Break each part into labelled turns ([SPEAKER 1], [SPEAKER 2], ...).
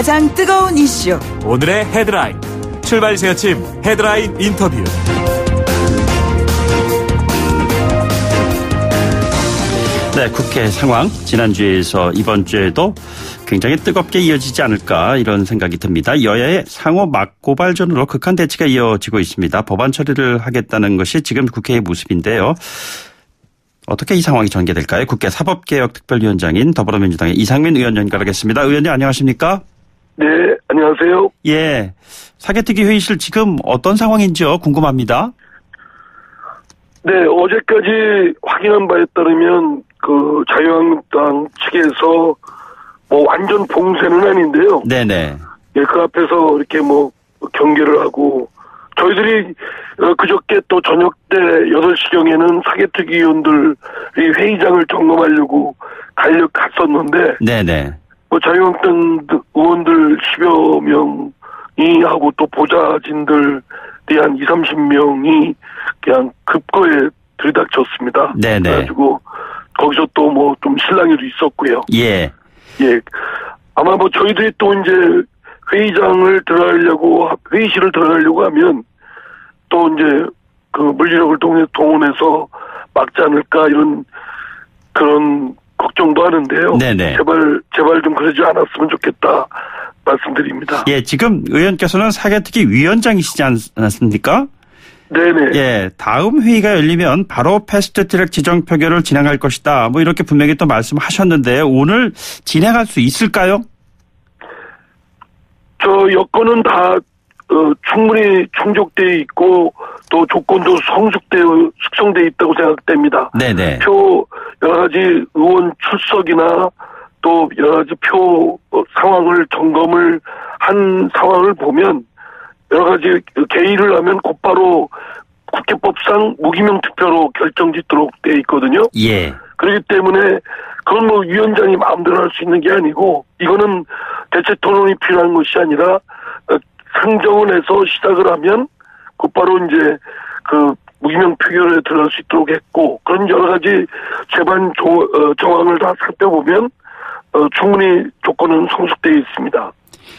[SPEAKER 1] 가장 뜨거운 이슈
[SPEAKER 2] 오늘의 헤드라인 출발 새아침 헤드라인 인터뷰.
[SPEAKER 3] 네, 국회 상황 지난주에서 이번 주에도 굉장히 뜨겁게 이어지지 않을까 이런 생각이 듭니다. 여야의 상호 막고발전으로 극한 대치가 이어지고 있습니다. 법안 처리를 하겠다는 것이 지금 국회의 모습인데요. 어떻게 이 상황이 전개될까요? 국회 사법개혁특별위원장인 더불어민주당의 이상민 의원 연결하겠습니다. 의원님 안녕하십니까?
[SPEAKER 4] 네, 안녕하세요.
[SPEAKER 3] 예, 사개특위 회의실 지금 어떤 상황인지요? 궁금합니다.
[SPEAKER 4] 네, 어제까지 확인한 바에 따르면 그 자유한국당 측에서 뭐 완전 봉쇄는 아닌데요.
[SPEAKER 3] 네네.
[SPEAKER 4] 예, 그 앞에서 이렇게 뭐 경계를 하고 저희들이 그저께 또 저녁 때 8시경에는 사개특위 의원들이 회의장을 점검하려고 갔었는데
[SPEAKER 3] 네네.
[SPEAKER 4] 뭐 자유한국당 의원들 10여 명이 하고 또 보좌진들이 한 20, 30명이 그냥 급거에 들이닥쳤습니다.
[SPEAKER 3] 네네.
[SPEAKER 4] 그래가지고 거기서 또 뭐 좀 실랑이도 있었고요.
[SPEAKER 3] 예.
[SPEAKER 4] 예. 아마 뭐 저희들이 또 이제 회의실을 들어가려고 하면 또 이제 그 물리력을 동원해서 막지 않을까 이런 그런 걱정도 하는데요.
[SPEAKER 3] 네네.
[SPEAKER 4] 제발 좀 그러지 않았으면 좋겠다 말씀드립니다.
[SPEAKER 3] 예, 지금 의원께서는 사개특위 위원장이시지 않습니까?
[SPEAKER 4] 네네.
[SPEAKER 3] 예, 다음 회의가 열리면 바로 패스트트랙 지정 표결을 진행할 것이다. 뭐 이렇게 분명히 또 말씀하셨는데 오늘 진행할 수 있을까요?
[SPEAKER 4] 저 여건은 다 충분히 충족돼 있고 또 조건도 숙성돼 있다고 생각됩니다.
[SPEAKER 3] 네네.
[SPEAKER 4] 여러 가지 의원 출석이나 또 여러 가지 표 상황을 점검을 한 상황을 보면 여러 가지 개의를 하면 곧바로 국회법상 무기명 투표로 결정짓도록 돼 있거든요.
[SPEAKER 3] 예.
[SPEAKER 4] 그렇기 때문에 그건 뭐 위원장이 마음대로 할 수 있는 게 아니고 이거는 대책 토론이 필요한 것이 아니라 상정을 해서 시작을 하면 곧바로 이제 그 무기명 표결에 들어갈 수 있도록 했고 그런 여러 가지 제반 정황을 다 살펴보면 충분히 조건은 성숙되어 있습니다.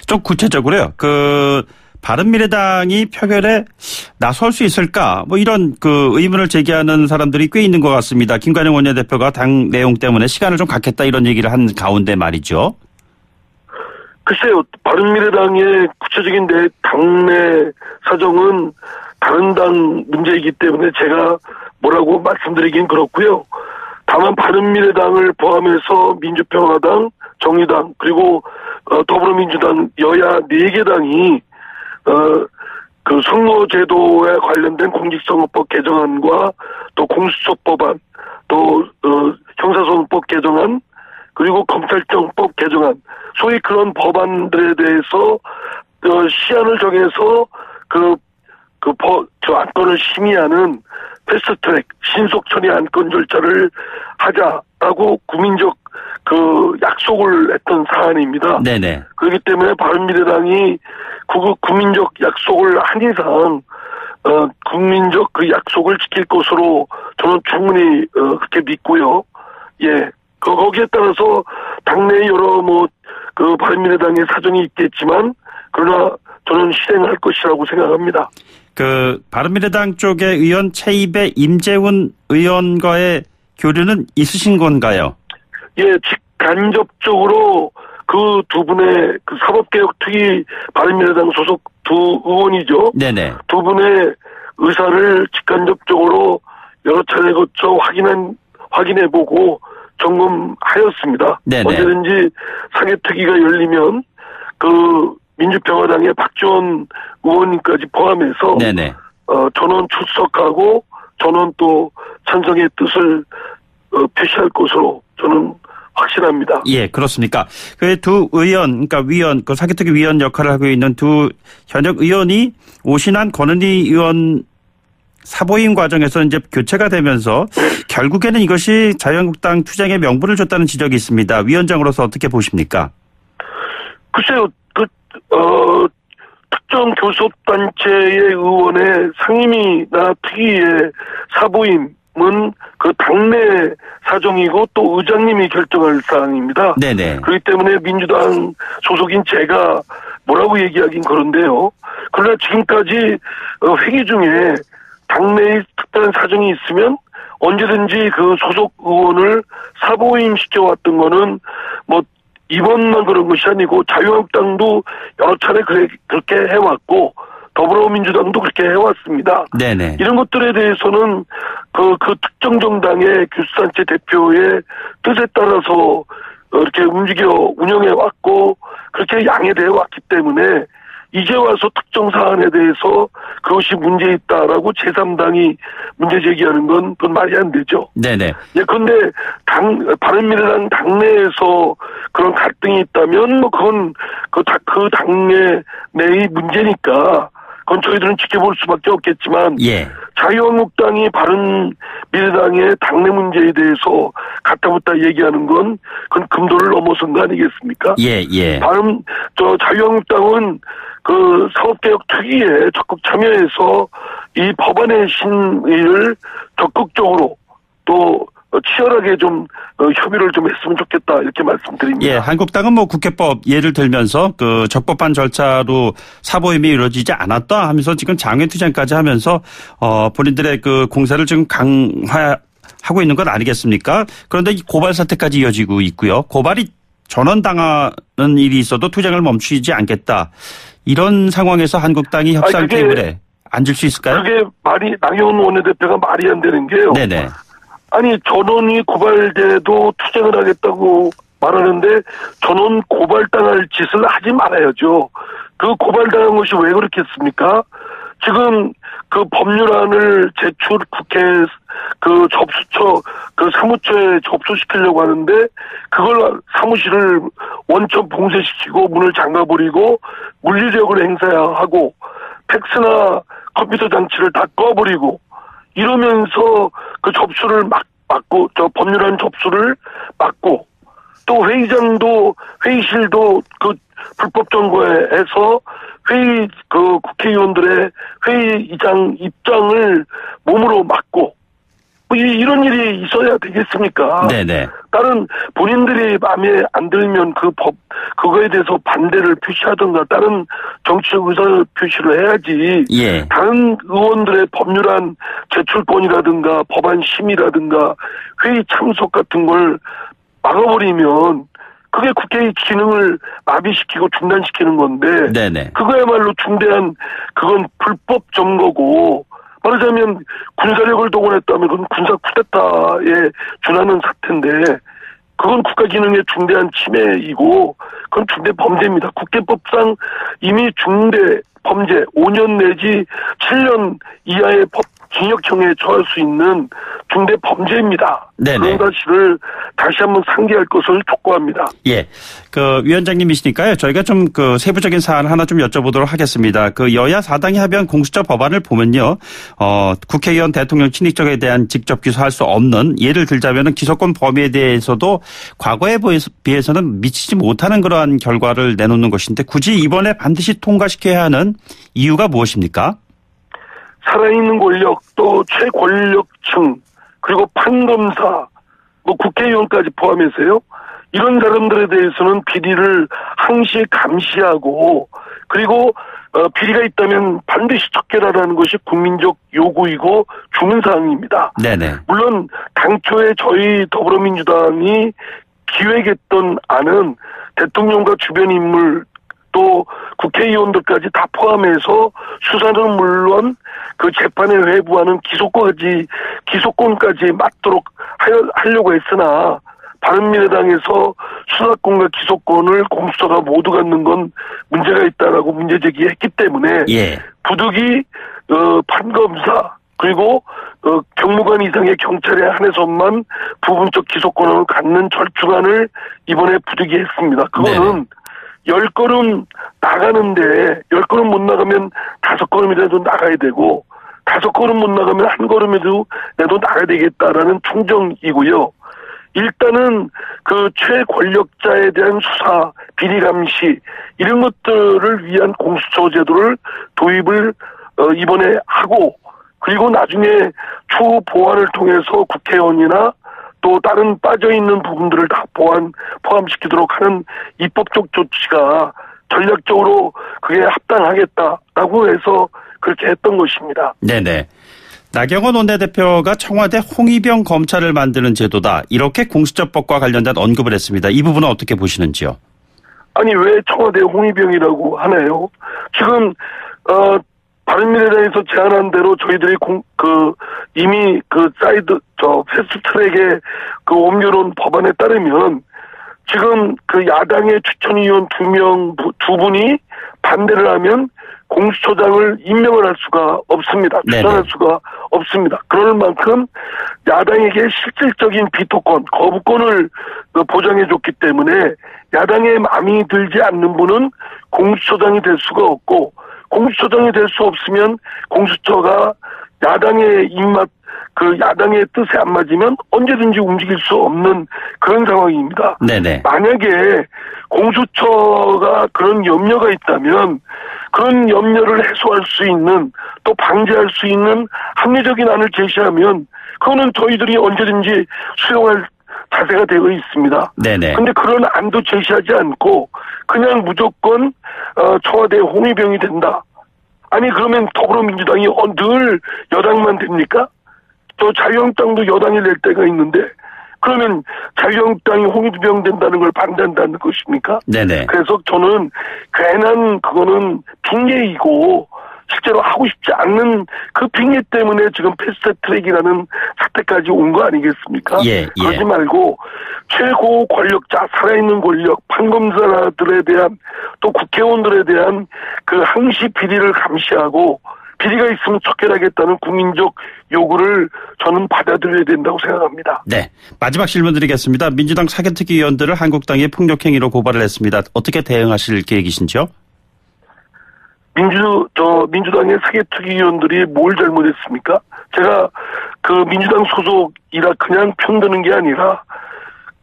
[SPEAKER 3] 좀 구체적으로요. 바른미래당이 표결에 나설 수 있을까? 뭐 이런 의문을 제기하는 사람들이 꽤 있는 것 같습니다. 김관영 원내대표가 당 내용 때문에 시간을 좀 갖겠다 이런 얘기를 한 가운데 말이죠.
[SPEAKER 4] 글쎄요. 바른미래당의 구체적인 당내 사정은 다른 당 문제이기 때문에 제가 뭐라고 말씀드리긴 그렇고요. 다만 바른미래당을 포함해서 민주평화당, 정의당 그리고 더불어민주당 여야 4개 당이 그 선거제도에 관련된 공직선거법 개정안과 또 공수처법안 또 형사소송법 개정안 그리고 검찰청법 개정안 소위 그런 법안들에 대해서 시한을 정해서 저 안건을 심의하는 패스트트랙 신속 처리 안건 절차를 하자라고 국민적 약속을 했던 사안입니다. 네네. 그렇기 때문에 바른미래당이 국민적 약속을 한 이상 국민적 그 약속을 지킬 것으로 저는 충분히 그렇게 믿고요. 예. 거기에 따라서 당내에 여러 바른미래당의 사정이 있겠지만 그러나 저는 실행할 것이라고 생각합니다.
[SPEAKER 3] 바른미래당 쪽의 의원 체입에 임재훈 의원과의 교류는 있으신 건가요?
[SPEAKER 4] 예, 직간접적으로 그 두 분의 사법개혁특위 바른미래당 소속 두 의원이죠. 네네. 두 분의 의사를 직간접적으로 여러 차례 거쳐 확인해보고 점검하였습니다. 네네. 언제든지 사개특위가 열리면 민주평화당의 박지원 의원님까지 포함해서 네네. 전원 출석하고 전원 또 찬성의 뜻을 표시할 것으로 저는 확신합니다.
[SPEAKER 3] 예, 그렇습니까? 그 두 의원, 그러니까 사개특위 위원 역할을 하고 있는 두 현역 의원이 오신환 권은희 의원 사보임 과정에서 이제 교체가 되면서 결국에는 이것이 자유한국당 투쟁에 명분을 줬다는 지적이 있습니다. 위원장으로서 어떻게 보십니까?
[SPEAKER 4] 글쎄요, 특정 교섭단체의 의원의 상임위나 특위의 사보임 그 당내 사정이고 또 의장님이 결정할 사항입니다.
[SPEAKER 3] 네네.
[SPEAKER 4] 그렇기 때문에 민주당 소속인 제가 뭐라고 얘기하긴 그런데요. 그러나 지금까지 회기 중에 당내의 특별한 사정이 있으면 언제든지 그 소속 의원을 사보임 시켜왔던 거는 뭐 이번만 그런 것이 아니고 자유한국당도 여러 차례 그렇게 해왔고 더불어민주당도 그렇게 해왔습니다.
[SPEAKER 3] 네네.
[SPEAKER 4] 이런 것들에 대해서는 그 특정 정당의 교수단체 대표의 뜻에 따라서 이렇게 운영해 왔고 그렇게 양해되어 왔기 때문에 이제 와서 특정 사안에 대해서 그것이 문제 있다라고 제3당이 문제 제기하는 건 그건 말이 안 되죠.
[SPEAKER 3] 네네.
[SPEAKER 4] 예, 그런데 바른미래당 당내에서 그런 갈등이 있다면 뭐 그건 그 당내 내의 문제니까 그건 저희들은 지켜볼 수밖에 없겠지만
[SPEAKER 3] 예.
[SPEAKER 4] 자유한국당이 바른미래당의 당내 문제에 대해서 갖다붙다 얘기하는 건 그건 금도를 넘어선 거 아니겠습니까?
[SPEAKER 3] 예, 예.
[SPEAKER 4] 자유한국당은 그 사법개혁 특위에 적극 참여해서 이 법안의 심의를 적극적으로 또 치열하게 좀 협의를 좀 했으면 좋겠다 이렇게 말씀드립니다.
[SPEAKER 3] 예, 한국당은 뭐 국회법 예를 들면서 그 적법한 절차로 사보임이 이루어지지 않았다 하면서 지금 장외투쟁까지 하면서 본인들의 그 공세를 지금 강화하고 있는 건 아니겠습니까? 그런데 이 고발 사태까지 이어지고 있고요. 고발이 전원당하는 일이 있어도 투쟁을 멈추지 않겠다. 이런 상황에서 한국당이 협상 테이블에 앉을 수 있을까요?
[SPEAKER 4] 그게 나경원 원내대표가 말이 안 되는 게요.
[SPEAKER 3] 네네.
[SPEAKER 4] 아니 전원이 고발돼도 투쟁을 하겠다고 말하는데 전원 고발당할 짓을 하지 말아야죠. 그 고발당한 것이 왜 그렇겠습니까? 지금 그 법률안을 제출 국회 그 접수처 그 사무처에 접수시키려고 하는데 그걸 사무실을 원천 봉쇄시키고 문을 잠가버리고 물리력을 행사하고 팩스나 컴퓨터 장치를 다 꺼버리고 이러면서 그 접수를 막고 법률안 접수를 막고 또 회의실도 그 불법 점거해서 그 국회의원들의 회의장 입장을 몸으로 막고 뭐 이런 일이 있어야 되겠습니까?
[SPEAKER 3] 네네.
[SPEAKER 4] 다른 본인들이 마음에 안 들면 그거에 대해서 반대를 표시하든가 다른 정치적 의사 표시를 해야지.
[SPEAKER 3] 예.
[SPEAKER 4] 다른 의원들의 법률안 제출권이라든가 법안 심의라든가 회의 참석 같은 걸 막아버리면 그게 국회의 기능을 마비시키고 중단시키는 건데. 네네. 그거야말로 중대한 그건 불법 점거고 말하자면 군사력을 동원했다면 그건 군사 쿠데타에 준하는 사태인데 그건 국가 기능의 중대한 침해이고 그건 중대 범죄입니다. 국회법상 이미 중대 범죄 5년 내지 7년 이하의 징역형에 처할 수 있는 중대 범죄입니다. 네네. 그런 사실을 다시 한번 상기할 것을 촉구합니다.
[SPEAKER 3] 예. 그 위원장님이시니까요. 저희가 좀 그 세부적인 사안 하나 좀 여쭤보도록 하겠습니다. 그 여야 4당이 합의한 공수처 법안을 보면요. 국회의원 대통령 친인척에 대한 직접 기소할 수 없는 예를 들자면은 기소권 범위에 대해서도 과거에 비해서는 미치지 못하는 그러한 결과를 내놓는 것인데 굳이 이번에 반드시 통과시켜야 하는 이유가 무엇입니까?
[SPEAKER 4] 살아있는 권력 또 최권력층 그리고 판검사 뭐 국회의원까지 포함해서요. 이런 사람들에 대해서는 비리를 항시 감시하고 그리고 비리가 있다면 반드시 척결하라는 것이 국민적 요구이고 주문사항입니다. 네네. 물론 당초에 저희 더불어민주당이 기획했던 안은 대통령과 주변 인물 또 국회의원들까지 다 포함해서 수사는 물론 그 재판에 회부하는 기소권까지 맞도록 하려고 했으나 바른미래당에서 수사권과 기소권을 공수처가 모두 갖는 건 문제가 있다라고 문제 제기했기 때문에 부득이 판검사 그리고 경무관 이상의 경찰에 한해서만 부분적 기소권을 갖는 절충안을 이번에 부득이 했습니다. 그거는 10걸음 나가는데 10걸음 못 나가면 5걸음이라도 나가야 되고 5걸음 못 나가면 1걸음이라도 나가야 되겠다라는 충정이고요. 일단은 그 최권력자에 대한 수사, 비리 감시 이런 것들을 위한 공수처 제도를 도입을 이번에 하고 그리고 나중에 추후 보완을 통해서 국회의원이나 또 다른 빠져있는 부분들을 다 포함시키도록 하는 입법적 조치가 전략적으로 그게 합당하겠다라고 해서 그렇게 했던 것입니다.
[SPEAKER 3] 네네. 나경원 원내대표가 청와대 홍위병 검찰을 만드는 제도다. 이렇게 공수처법과 관련된 언급을 했습니다. 이 부분은 어떻게 보시는지요?
[SPEAKER 4] 아니 왜 청와대 홍위병이라고 하나요? 지금 바른미래당에서 제안한 대로 저희들이 이미 패스트트랙의 그 옮겨놓은 법안에 따르면 지금 그 야당의 추천위원 두 분이 반대를 하면 공수처장을 임명을 할 수가 없습니다. 추천할 수가 없습니다. 그럴 만큼 야당에게 실질적인 비토권, 거부권을 보장해줬기 때문에 야당의 마음이 들지 않는 분은 공수처장이 될 수가 없고, 공수처장이 될 수 없으면 공수처가 야당의 입맛, 그 야당의 뜻에 안 맞으면 언제든지 움직일 수 없는 그런 상황입니다.
[SPEAKER 3] 네네.
[SPEAKER 4] 만약에 공수처가 그런 염려가 있다면 그런 염려를 해소할 수 있는, 또 방지할 수 있는 합리적인 안을 제시하면 그거는 저희들이 언제든지 수용할 자세가 되어 있습니다.
[SPEAKER 3] 네네.
[SPEAKER 4] 근데 그런 안도 제시하지 않고 그냥 무조건 청와대 홍위병이 된다. 아니 그러면 더불어민주당이 늘 여당만 됩니까? 또 자유한국당도 여당이 될 때가 있는데 그러면 자유한국당이 홍위병 된다는 걸 반대한다는 것입니까?
[SPEAKER 3] 네네.
[SPEAKER 4] 그래서 저는 괜한 그거는 핑계이고 실제로 하고 싶지 않는 그 핑계 때문에 지금 패스트트랙이라는 사태까지 온 거 아니겠습니까?
[SPEAKER 3] 예.
[SPEAKER 4] 그러지 말고 최고 권력자, 살아있는 권력, 판검사들에 대한 또 국회의원들에 대한 그 항시 비리를 감시하고 비리가 있으면 척결하겠다는 국민적 요구를 저는 받아들여야 된다고 생각합니다.
[SPEAKER 3] 네. 마지막 질문 드리겠습니다. 민주당 사개특위 의원들을 한국당이 폭력행위로 고발을 했습니다. 어떻게 대응하실 계획이신지요?
[SPEAKER 4] 민주당의 사개특위 의원들이 뭘 잘못했습니까? 제가 그 민주당 소속이라 그냥 편드는 게 아니라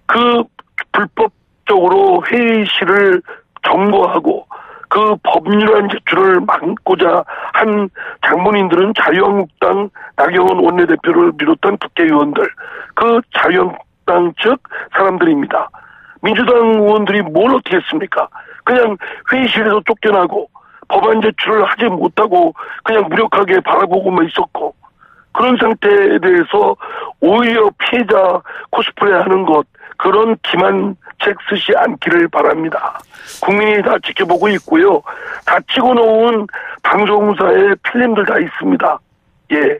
[SPEAKER 4] 그 불법적으로 회의실을 점거하고 그 법률안 제출을 막고자 한 장본인들은 자유한국당 나경원 원내대표를 비롯한 국회의원들, 그 자유한국당 측 사람들입니다. 민주당 의원들이 뭘 어떻게 했습니까? 그냥 회의실에서 쫓겨나고 법안 제출을 하지 못하고 그냥 무력하게 바라보고만 있었고, 그런 상태에 대해서 오히려 피해자 코스프레 하는 것, 그런 기만책 쓰지 않기를 바랍니다. 국민이 다 지켜보고 있고요. 다 찍어놓은 방송사에 필름들 다 있습니다. 예.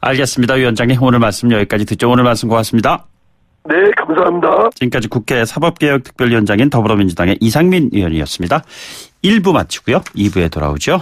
[SPEAKER 3] 알겠습니다. 위원장님, 오늘 말씀 여기까지 듣죠. 오늘 말씀 고맙습니다.
[SPEAKER 4] 네, 감사합니다.
[SPEAKER 3] 지금까지 국회 사법개혁특별위원장인 더불어민주당의 이상민 의원이었습니다. 1부 마치고요. 2부에 돌아오죠.